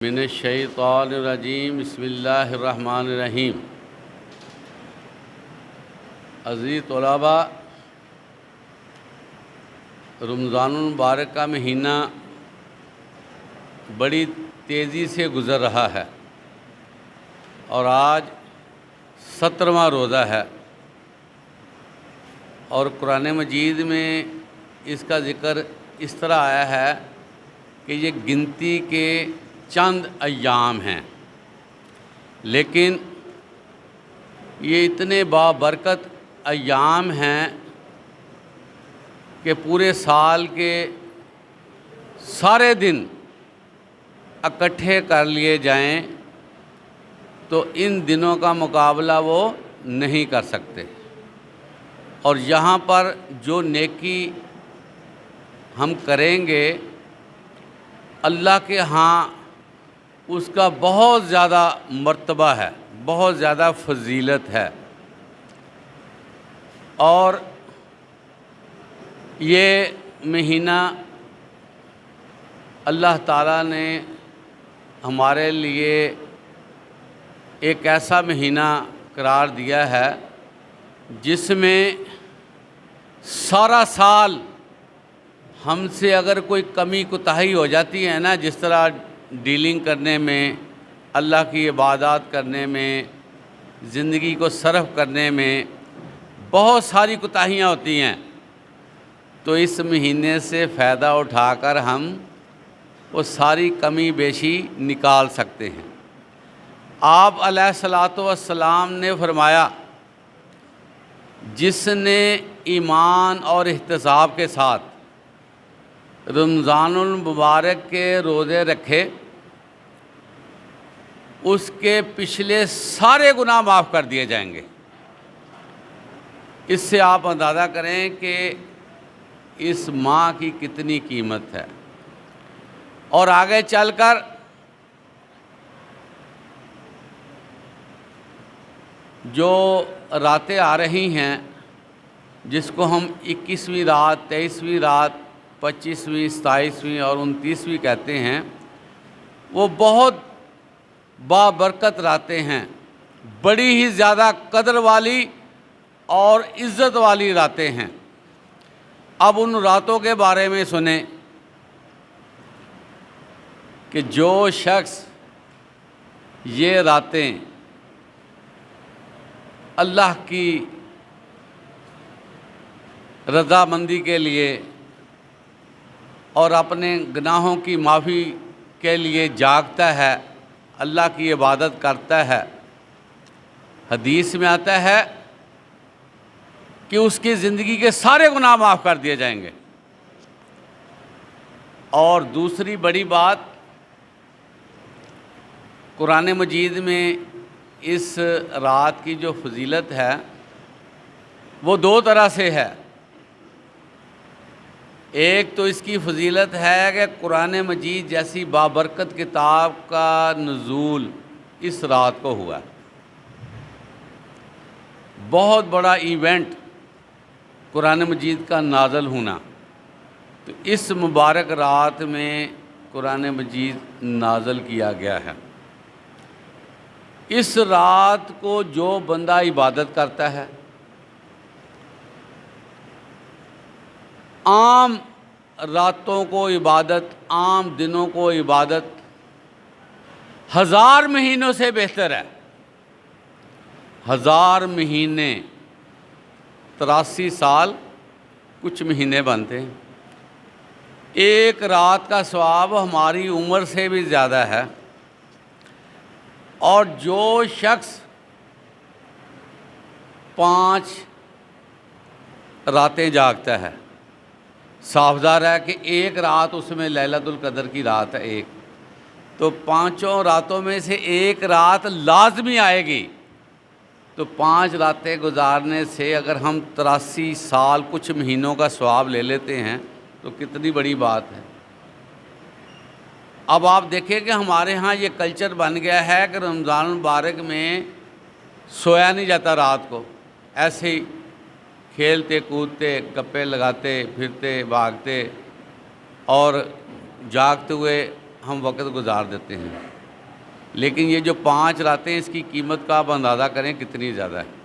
من الشیطان الرجیم بسم اللہ الرحمن الرحیم۔ عزیز طلباء، رمضان المبارک کا مہینہ بڑی تیزی سے گزر رہا ہے اور آج 17واں روزہ ہے، اور قرآن مجید میں اس کا ذکر اس طرح آیا ہے کہ یہ گنتی کے چند ایام ہیں، لیکن یہ اتنے بابرکت ایام ہیں کہ پورے سال کے سارے دن اکٹھے کر لیے جائیں تو ان دنوں کا مقابلہ وہ نہیں کر سکتے، اور یہاں پر جو نیکی ہم کریں گے اللہ کے ہاں اس کا بہت زیادہ مرتبہ ہے، بہت زیادہ فضیلت ہے۔ اور یہ مہینہ اللہ تعالیٰ نے ہمارے لیے ایک ایسا مہینہ قرار دیا ہے جس میں سارا سال ہم سے اگر کوئی کمی کوتاہی ہو جاتی ہے نا، جس طرح ڈیلنگ کرنے میں، اللہ کی عبادات کرنے میں، زندگی کو صرف کرنے میں بہت ساری کوتاہیاں ہوتی ہیں، تو اس مہینے سے فائدہ اٹھا کر ہم وہ ساری کمی بیشی نکال سکتے ہیں۔ آپ علیہ الصلوۃ والسلام نے فرمایا، جس نے ایمان اور احتساب کے ساتھ رمضان المبارک کے روزے رکھے، اس کے پچھلے سارے گناہ معاف کر دیے جائیں گے۔ اس سے آپ اندازہ کریں کہ اس ماہ کی کتنی قیمت ہے، اور آگے چل کر جو راتیں آ رہی ہیں، جس کو ہم 21ویں رات، 23ویں رات، 25ویں، 27ویں اور 29ویں کہتے ہیں، وہ بہت بابرکت راتیں ہیں، بڑی ہی زیادہ قدر والی اور عزت والی راتیں ہیں۔ اب ان راتوں کے بارے میں سنیں کہ جو شخص یہ راتیں اللہ کی رضامندی کے لیے اور اپنے گناہوں کی معافی کے لیے جاگتا ہے، اللہ کی عبادت کرتا ہے، حدیث میں آتا ہے کہ اس کی زندگی کے سارے گناہ معاف کر دیے جائیں گے۔ اور دوسری بڑی بات، قرآن مجید میں اس رات کی جو فضیلت ہے وہ دو طرح سے ہے۔ ایک تو اس کی فضیلت ہے کہ قرآن مجید جیسی بابرکت کتاب کا نزول اس رات کو ہوا ہے، بہت بڑا ایونٹ قرآن مجید کا نازل ہونا، تو اس مبارک رات میں قرآن مجید نازل کیا گیا ہے۔ اس رات کو جو بندہ عبادت کرتا ہے، عام راتوں کو عبادت، عام دنوں کو عبادت 1000 مہینوں سے بہتر ہے۔ 1000 مہینے 83 سال کچھ مہینے بنتے ہیں، ایک رات کا ثواب ہماری عمر سے بھی زیادہ ہے۔ اور جو شخص 5 راتیں جاگتا ہے، صاف ظاہر ہے کہ ایک رات اس میں لیلۃ القدر کی رات ہے ایک، تو 5 راتوں میں سے ایک رات لازمی آئے گی، تو 5 راتیں گزارنے سے اگر ہم 83 سال کچھ مہینوں کا ثواب لے لیتے ہیں تو کتنی بڑی بات ہے۔ اب آپ دیکھیں کہ ہمارے ہاں یہ کلچر بن گیا ہے کہ رمضان المبارک میں سویا نہیں جاتا، رات کو ایسے ہی کھیلتے کودتے، گپے لگاتے پھرتے بھاگتے اور جاگتے ہوئے ہم وقت گزار دیتے ہیں۔ لیکن یہ جو 5 راتیں اس کی قیمت کا آپ اندازہ کریں کتنی زیادہ ہے۔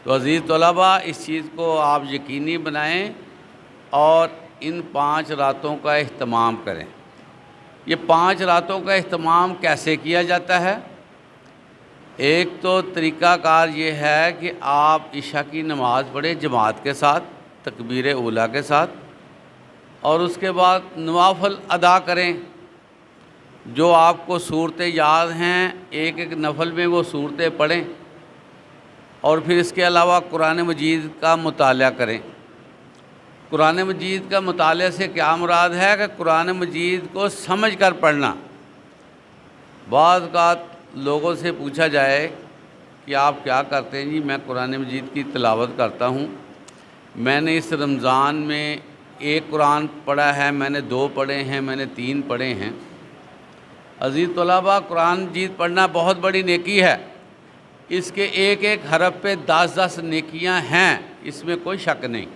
تو عزیز طلباء، اس چیز کو آپ یقینی بنائیں اور ان 5 راتوں کا اہتمام کریں۔ یہ 5 راتوں کا اہتمام کیسے کیا جاتا ہے؟ ایک تو طریقہ کار یہ ہے کہ آپ عشاء کی نماز پڑھیں جماعت کے ساتھ، تکبیر اولیٰ کے ساتھ، اور اس کے بعد نوافل ادا کریں۔ جو آپ کو صورتیں یاد ہیں ایک ایک نفل میں وہ صورتیں پڑھیں، اور پھر اس کے علاوہ قرآن مجید کا مطالعہ کریں۔ قرآن مجید کا مطالعہ سے کیا مراد ہے کہ قرآن مجید کو سمجھ کر پڑھنا۔ بعض اوقات لوگوں سے پوچھا جائے کہ آپ کیا کرتے ہیں؟ جی میں قرآن مجید کی تلاوت کرتا ہوں، میں نے اس رمضان میں 1 قرآن پڑھا ہے، میں نے 2 پڑھے ہیں، میں نے 3 پڑھے ہیں۔ عزیز طلباء، قرآن مجید پڑھنا بہت بڑی نیکی ہے، اس کے ایک ایک حرف پہ 10 نیکیاں ہیں، اس میں کوئی شک نہیں،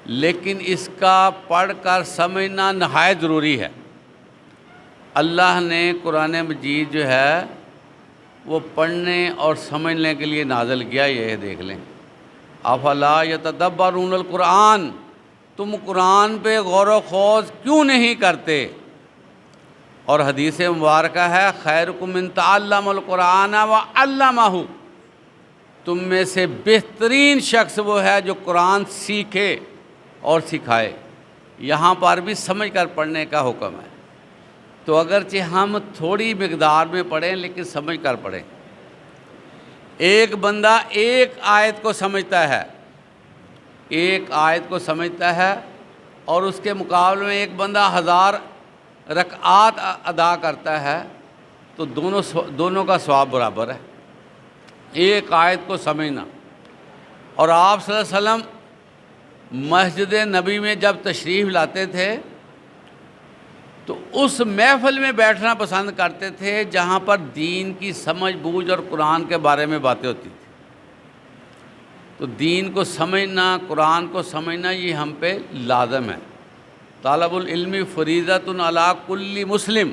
لیکن اس کا پڑھ کر سمجھنا نہایت ضروری ہے۔ اللہ نے قرآن مجید جو ہے وہ پڑھنے اور سمجھنے کے لیے نازل کیا، یہ دیکھ لیں۔ افلا یتدبرون القرآن، تم قرآن پہ غور و خوض کیوں نہیں کرتے؟ اور حدیث مبارکہ ہے خیرکم من تعلم القرآن وعلمہ، تم میں سے بہترین شخص وہ ہے جو قرآن سیکھے اور سکھائے۔ یہاں پر بھی سمجھ کر پڑھنے کا حکم ہے۔ تو اگرچہ ہم تھوڑی مقدار میں پڑھیں لیکن سمجھ کر پڑھیں۔ ایک بندہ ایک آیت کو سمجھتا ہے، ایک آیت کو سمجھتا ہے، اور اس کے مقابلے میں ایک بندہ 1000 رکعات ادا کرتا ہے، تو دونوں کا ثواب برابر ہے۔ ایک آیت کو سمجھنا۔ اور آپ صلی اللہ علیہ وسلم مسجد نبی میں جب تشریف لاتے تھے تو اس محفل میں بیٹھنا پسند کرتے تھے جہاں پر دین کی سمجھ بوجھ اور قرآن کے بارے میں باتیں ہوتی تھیں۔ تو دین کو سمجھنا، قرآن کو سمجھنا یہ ہم پہ لازم ہے۔ طالب العلم فریضۃ علی کل مسلم،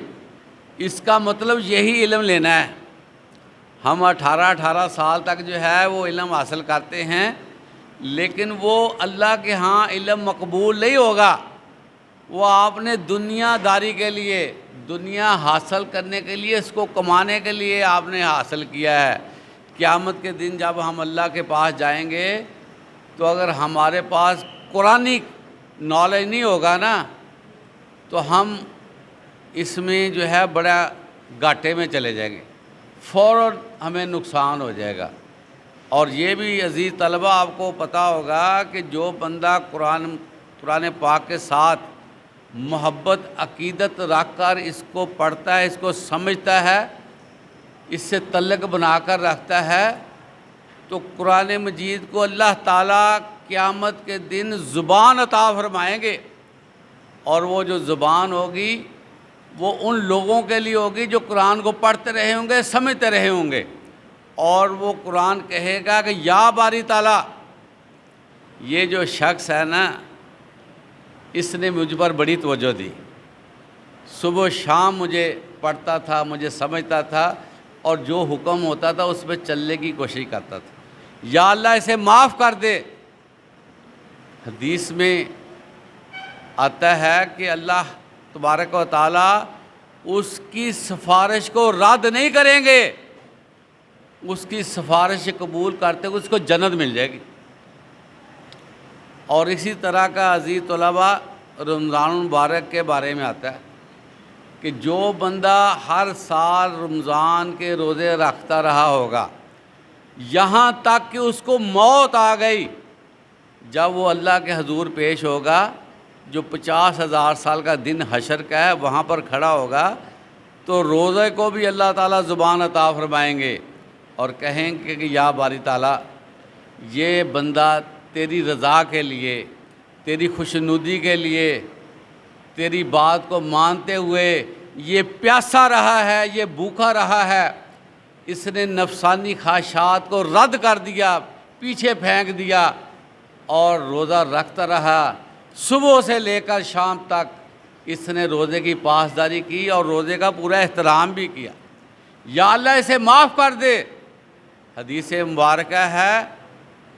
اس کا مطلب یہی علم لینا ہے۔ ہم 18 سال تک جو ہے وہ علم حاصل کرتے ہیں، لیکن وہ اللہ کے ہاں علم مقبول نہیں ہوگا۔ وہ آپ نے دنیا داری کے لیے، دنیا حاصل کرنے کے لیے، اس کو کمانے کے لیے آپ نے حاصل کیا ہے۔ قیامت کے دن جب ہم اللہ کے پاس جائیں گے تو اگر ہمارے پاس قرآنی نالج نہیں ہوگا نا تو ہم اس میں جو ہے بڑا گھاٹے میں چلے جائیں گے، فوراً ہمیں نقصان ہو جائے گا۔ اور یہ بھی عزیز طلبہ آپ کو پتہ ہوگا کہ جو بندہ قرآن پاک کے ساتھ محبت عقیدت رکھ کر اس کو پڑھتا ہے، اس کو سمجھتا ہے، اس سے تعلق بنا کر رکھتا ہے، تو قرآن مجید کو اللہ تعالیٰ قیامت کے دن زبان عطا فرمائیں گے، اور وہ جو زبان ہوگی وہ ان لوگوں کے لیے ہوگی جو قرآن کو پڑھتے رہے ہوں گے، سمجھتے رہے ہوں گے، اور وہ قرآن کہے گا کہ یا باری تعالیٰ، یہ جو شخص ہے نا اس نے مجھ پر بڑی توجہ دی، صبح و شام مجھے پڑھتا تھا، مجھے سمجھتا تھا، اور جو حکم ہوتا تھا اس پہ چلنے کی کوشش کرتا تھا، یا اللہ اسے معاف کر دے۔ حدیث میں آتا ہے کہ اللہ تبارک و تعالیٰ اس کی سفارش کو رد نہیں کریں گے، اس کی سفارش قبول کرتے ہوئے اس کو جنت مل جائے گی۔ اور اسی طرح کا عزیز طلباء رمضان المبارک کے بارے میں آتا ہے کہ جو بندہ ہر سال رمضان کے روزے رکھتا رہا ہوگا یہاں تک کہ اس کو موت آ گئی، جب وہ اللہ کے حضور پیش ہوگا، جو 50,000 سال کا دن حشر کا ہے وہاں پر کھڑا ہوگا، تو روزے کو بھی اللہ تعالیٰ زبان عطا فرمائیں گے اور کہیں گے کہ یا باری تعالیٰ، یہ بندہ تیری رضا کے لیے، تیری خوشنودی کے لیے، تیری بات کو مانتے ہوئے یہ پیاسا رہا ہے، یہ بھوکا رہا ہے، اس نے نفسانی خواہشات کو رد کر دیا، پیچھے پھینک دیا اور روزہ رکھتا رہا، صبح سے لے کر شام تک اس نے روزے کی پاسداری کی اور روزے کا پورا احترام بھی کیا۔ یا اللہ اسے معاف کر دے۔ حدیث مبارکہ ہے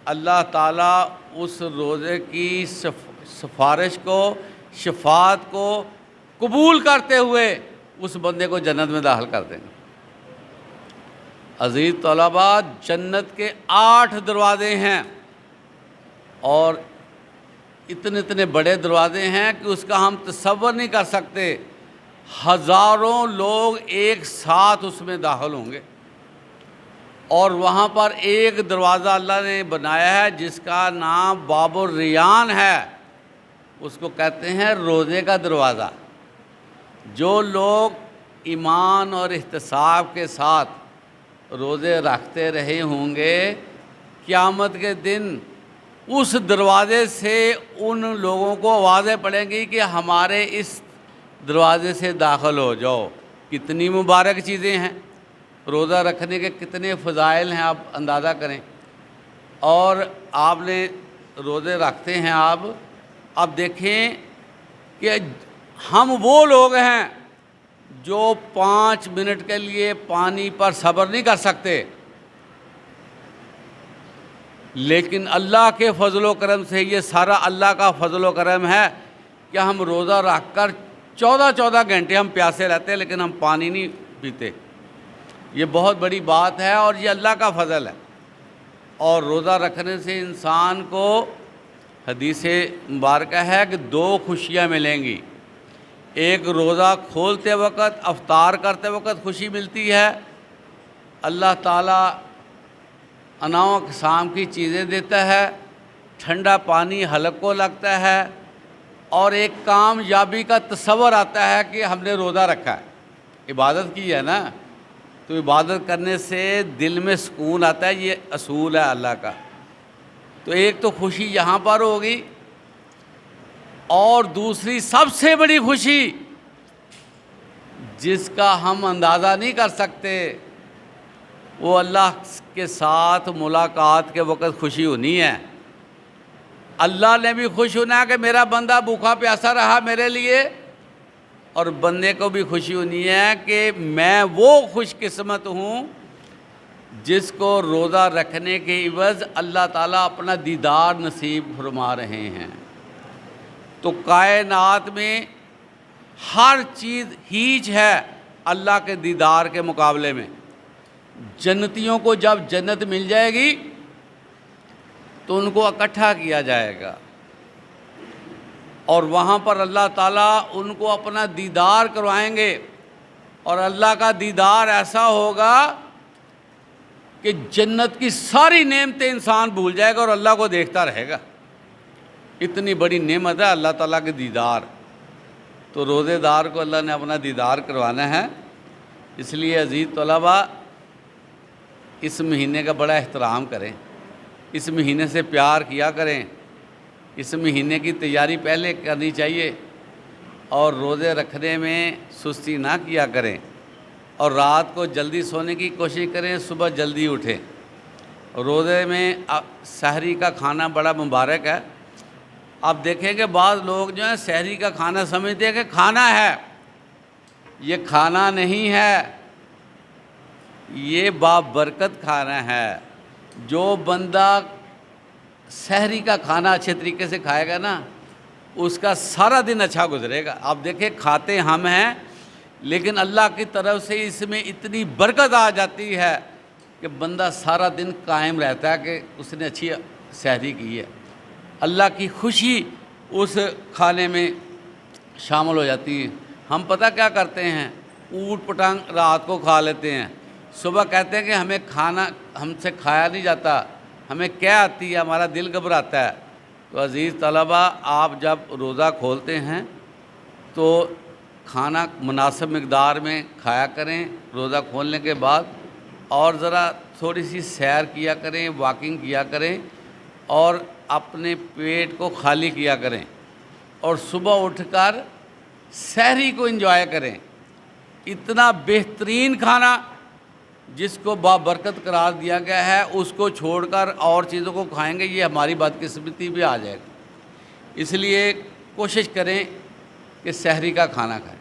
اللہ تعالیٰ اس روزے کی سفارش کو، شفاعت کو قبول کرتے ہوئے اس بندے کو جنت میں داخل کر دیں گے۔ عزیز طلباء، جنت کے 8 دروازے ہیں اور اتنے بڑے دروازے ہیں کہ اس کا ہم تصور نہیں کر سکتے۔ ہزاروں لوگ ایک ساتھ اس میں داخل ہوں گے، اور وہاں پر ایک دروازہ اللہ نے بنایا ہے جس کا نام باب الریان ہے، اس کو کہتے ہیں روزے کا دروازہ۔ جو لوگ ایمان اور احتساب کے ساتھ روزے رکھتے رہے ہوں گے، قیامت کے دن اس دروازے سے ان لوگوں کو آوازیں پڑیں گی کہ ہمارے اس دروازے سے داخل ہو جاؤ۔ کتنی مبارک چیزیں ہیں، روزہ رکھنے کے کتنے فضائل ہیں، آپ اندازہ کریں۔ اور آپ نے روزے رکھتے ہیں آپ دیکھیں کہ ہم وہ لوگ ہیں جو 5 منٹ کے لیے پانی پر صبر نہیں کر سکتے، لیکن اللہ کے فضل و کرم سے، یہ سارا اللہ کا فضل و کرم ہے کہ ہم روزہ رکھ کر 14 گھنٹے ہم پیاسے رہتے ہیں لیکن ہم پانی نہیں پیتے۔ یہ بہت بڑی بات ہے اور یہ اللہ کا فضل ہے۔ اور روزہ رکھنے سے انسان کو حدیث مبارکہ ہے کہ 2 خوشیاں ملیں گی۔ ایک روزہ کھولتے وقت، افطار کرتے وقت خوشی ملتی ہے، اللہ تعالیٰ انواع اقسام کی چیزیں دیتا ہے، ٹھنڈا پانی حلق کو لگتا ہے، اور ایک کامیابی کا تصور آتا ہے کہ ہم نے روزہ رکھا ہے، عبادت کی ہے نا، تو عبادت کرنے سے دل میں سکون آتا ہے۔ یہ اصول ہے اللہ کا۔ تو ایک تو خوشی یہاں پر ہوگی، اور دوسری سب سے بڑی خوشی جس کا ہم اندازہ نہیں کر سکتے، وہ اللہ کے ساتھ ملاقات کے وقت خوشی ہونی ہے۔ اللہ نے بھی خوش ہونا ہے کہ میرا بندہ بھوکا پیاسا رہا میرے لیے، اور بندے کو بھی خوشی ہونی ہے کہ میں وہ خوش قسمت ہوں جس کو روزہ رکھنے کے عوض اللہ تعالیٰ اپنا دیدار نصیب فرما رہے ہیں۔ تو کائنات میں ہر چیز ہیچ ہے اللہ کے دیدار کے مقابلے میں۔ جنتیوں کو جب جنت مل جائے گی تو ان کو اکٹھا کیا جائے گا، اور وہاں پر اللہ تعالیٰ ان کو اپنا دیدار کروائیں گے، اور اللہ کا دیدار ایسا ہوگا کہ جنت کی ساری نعمتیں انسان بھول جائے گا اور اللہ کو دیکھتا رہے گا۔ اتنی بڑی نعمت ہے اللہ تعالیٰ کے دیدار۔ تو روزے دار کو اللہ نے اپنا دیدار کروانا ہے۔ اس لیے عزیز طلباء، اس مہینے کا بڑا احترام کریں، اس مہینے سے پیار کیا کریں، اس مہینے کی تیاری پہلے کرنی چاہیے، اور روزے رکھنے میں سستی نہ کیا کریں، اور رات کو جلدی سونے کی کوشش کریں، صبح جلدی اٹھیں۔ روزے میں سحری کا کھانا بڑا مبارک ہے۔ آپ دیکھیں کہ بعض لوگ جو ہیں سحری کا کھانا سمجھتے ہیں کہ کھانا ہے، یہ کھانا نہیں ہے، یہ بابرکت کھانا ہے۔ جو بندہ سحری کا کھانا اچھے طریقے سے کھائے گا نا، اس کا سارا دن اچھا گزرے گا۔ آپ دیکھیں کھاتے ہم ہیں، لیکن اللہ کی طرف سے اس میں اتنی برکت آ جاتی ہے کہ بندہ سارا دن قائم رہتا ہے کہ اس نے اچھی سحری کی ہے۔ اللہ کی خوشی اس کھانے میں شامل ہو جاتی ہے۔ ہم پتہ کیا کرتے ہیں، اوٹ پٹانگ رات کو کھا لیتے ہیں، صبح کہتے ہیں کہ ہمیں کھانا ہم سے کھایا نہیں جاتا، ہمیں کیا آتی ہے، ہمارا دل گھبراتا ہے۔ تو عزیز طلباء، آپ جب روزہ کھولتے ہیں تو کھانا مناسب مقدار میں کھایا کریں روزہ کھولنے کے بعد، اور ذرا تھوڑی سی سیر کیا کریں، واکنگ کیا کریں، اور اپنے پیٹ کو خالی کیا کریں، اور صبح اٹھ کر سحری کو انجوائے کریں۔ اتنا بہترین کھانا جس کو بابرکت قرار دیا گیا ہے، اس کو چھوڑ کر اور چیزوں کو کھائیں گے، یہ ہماری بدقسمتی بھی آ جائے گی۔ اس لیے کوشش کریں کہ سحری کا کھانا کھائیں۔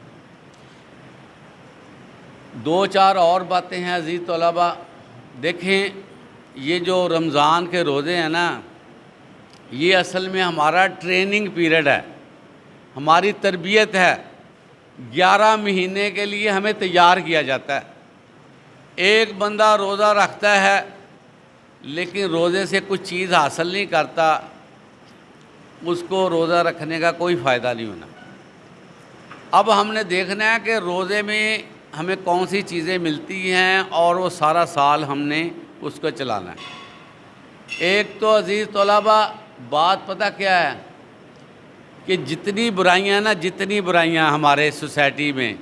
دو چار اور باتیں ہیں عزیز طلباء. دیکھیں یہ جو رمضان کے روزے ہیں نا، یہ اصل میں ہمارا ٹریننگ پیریڈ ہے، ہماری تربیت ہے. 11 مہینے کے لیے ہمیں تیار کیا جاتا ہے. ایک بندہ روزہ رکھتا ہے لیکن روزے سے کچھ چیز حاصل نہیں کرتا، اس کو روزہ رکھنے کا کوئی فائدہ نہیں ہونا. اب ہم نے دیکھنا ہے کہ روزے میں ہمیں کون سی چیزیں ملتی ہیں اور وہ سارا سال ہم نے اس کو چلانا ہے. ایک تو عزیز طلباء بات پتہ کیا ہے کہ جتنی برائیاں ہمارے سوسائٹی میں،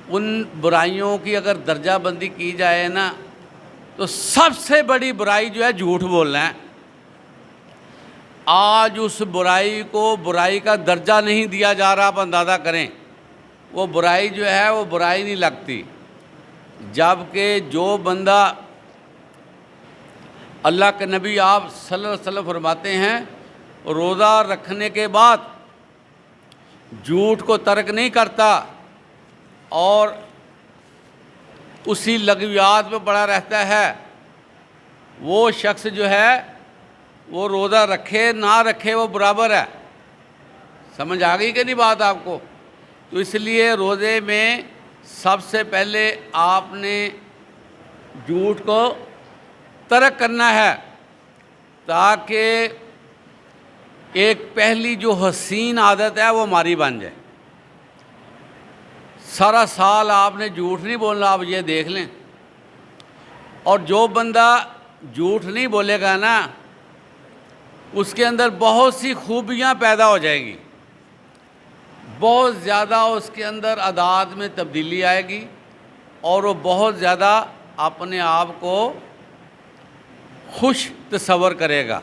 ان برائیوں کی اگر درجہ بندی کی جائے نا تو سب سے بڑی برائی جو ہے جھوٹ بولنا ہے. آج اس برائی کا درجہ نہیں دیا جا رہا. آپ اندازہ کریں وہ برائی جو ہے وہ برائی نہیں لگتی، جبکہ جو بندہ، اللہ کے نبی آپ صلی اللہ علیہ وسلم فرماتے ہیں روزہ رکھنے کے بعد جھوٹ کو ترک نہیں کرتا اور اسی لغویات میں پڑا رہتا ہے، وہ شخص جو ہے وہ روزہ رکھے نہ رکھے وہ برابر ہے. سمجھ آ گئی کہ نہیں بات آپ کو؟ تو اس لیے روزے میں سب سے پہلے آپ نے جھوٹ کو ترک کرنا ہے تاکہ ایک پہلی جو حسین عادت ہے وہ ہماری بن جائے. سارا سال آپ نے جھوٹ نہیں بولنا، آپ یہ دیکھ لیں. اور جو بندہ جھوٹ نہیں بولے گا نا اس کے اندر بہت سی خوبیاں پیدا ہو جائیں گی، بہت زیادہ اس کے اندر عادات میں تبدیلی آئے گی اور وہ بہت زیادہ اپنے آپ کو خوش تصور کرے گا.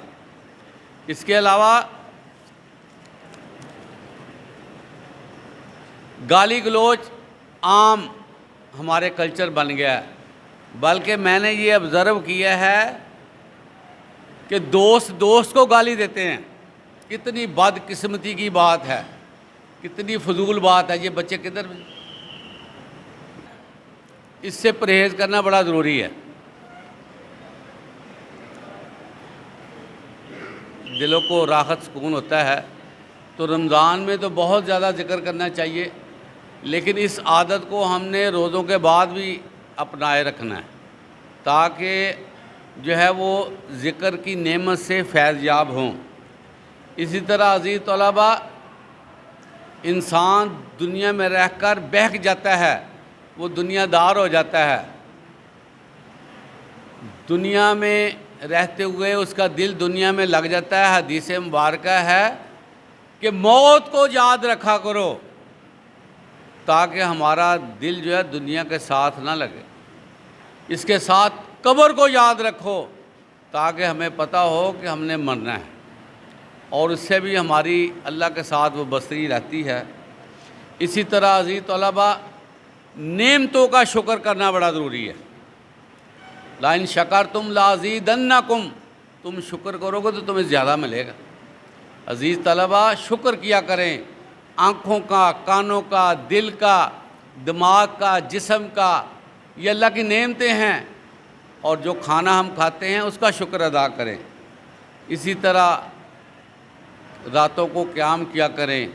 اس کے علاوہ گالی گلوچ عام ہمارے کلچر بن گیا ہے، بلکہ میں نے یہ آبزرو کیا ہے کہ دوست کو گالی دیتے ہیں. کتنی بد قسمتی کی بات ہے، کتنی فضول بات ہے. یہ بچے کدھر، اس سے پرہیز کرنا بڑا ضروری ہے. دلوں کو راحت سکون ہوتا ہے. تو رمضان میں تو بہت زیادہ ذکر کرنا چاہیے، لیکن اس عادت کو ہم نے روزوں کے بعد بھی اپنائے رکھنا ہے تاکہ جو ہے وہ ذکر کی نعمت سے فیض یاب ہوں. اسی طرح عزیز طلباء انسان دنیا میں رہ کر بہک جاتا ہے، وہ دنیا دار ہو جاتا ہے. دنیا میں رہتے ہوئے اس کا دل دنیا میں لگ جاتا ہے. حدیث مبارکہ ہے کہ موت کو یاد رکھا کرو تاکہ ہمارا دل جو ہے دنیا کے ساتھ نہ لگے. اس کے ساتھ قبر کو یاد رکھو تاکہ ہمیں پتہ ہو کہ ہم نے مرنا ہے، اور اس سے بھی ہماری اللہ کے ساتھ وابستگی رہتی ہے. اسی طرح عزیز طلباء نعمتوں کا شکر کرنا بڑا ضروری ہے. لَإِن شَكَرْتُمْ لَأَزِيدَنَّكُمْ، تم شکر کرو گے تو تمہیں زیادہ ملے گا. عزیز طلباء شکر کیا کریں، آنکھوں کا، کانوں کا، دل کا، دماغ کا، جسم کا. یہ اللہ کی نعمتیں ہیں، اور جو کھانا ہم کھاتے ہیں اس کا شکر ادا کریں. اسی طرح راتوں کو قیام کیا کریں.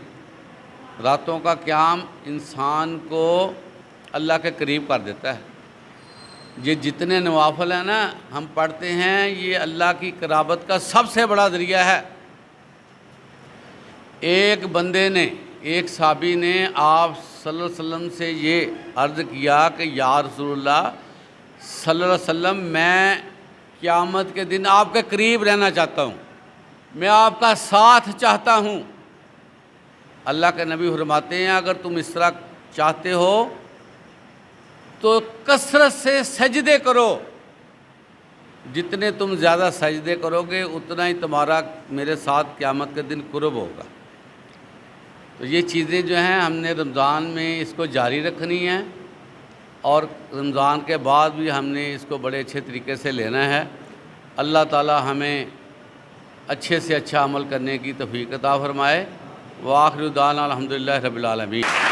راتوں کا قیام انسان کو اللہ کے قریب کر دیتا ہے. یہ جتنے نوافل ہیں نا ہم پڑھتے ہیں، یہ اللہ کی قرابت کا سب سے بڑا ذریعہ ہے. ایک بندے نے، ایک صحابی نے آپ صلی اللہ علیہ وسلم سے یہ عرض کیا کہ یا رسول اللہ صلی اللہ علیہ وسلم، میں قیامت کے دن آپ کے قریب رہنا چاہتا ہوں، میں آپ کا ساتھ چاہتا ہوں. اللہ کے نبی فرماتے ہیں اگر تم اس طرح چاہتے ہو تو کثرت سے سجدے کرو. جتنے تم زیادہ سجدے کرو گے اتنا ہی تمہارا میرے ساتھ قیامت کے دن قرب ہوگا. تو یہ چیزیں جو ہیں ہم نے رمضان میں اس کو جاری رکھنی ہیں، اور رمضان کے بعد بھی ہم نے اس کو بڑے اچھے طریقے سے لینا ہے. اللہ تعالی ہمیں اچھے سے اچھا عمل کرنے کی توفیق عطا فرمائے. وآخر دعوانا الحمدللہ رب العالمین.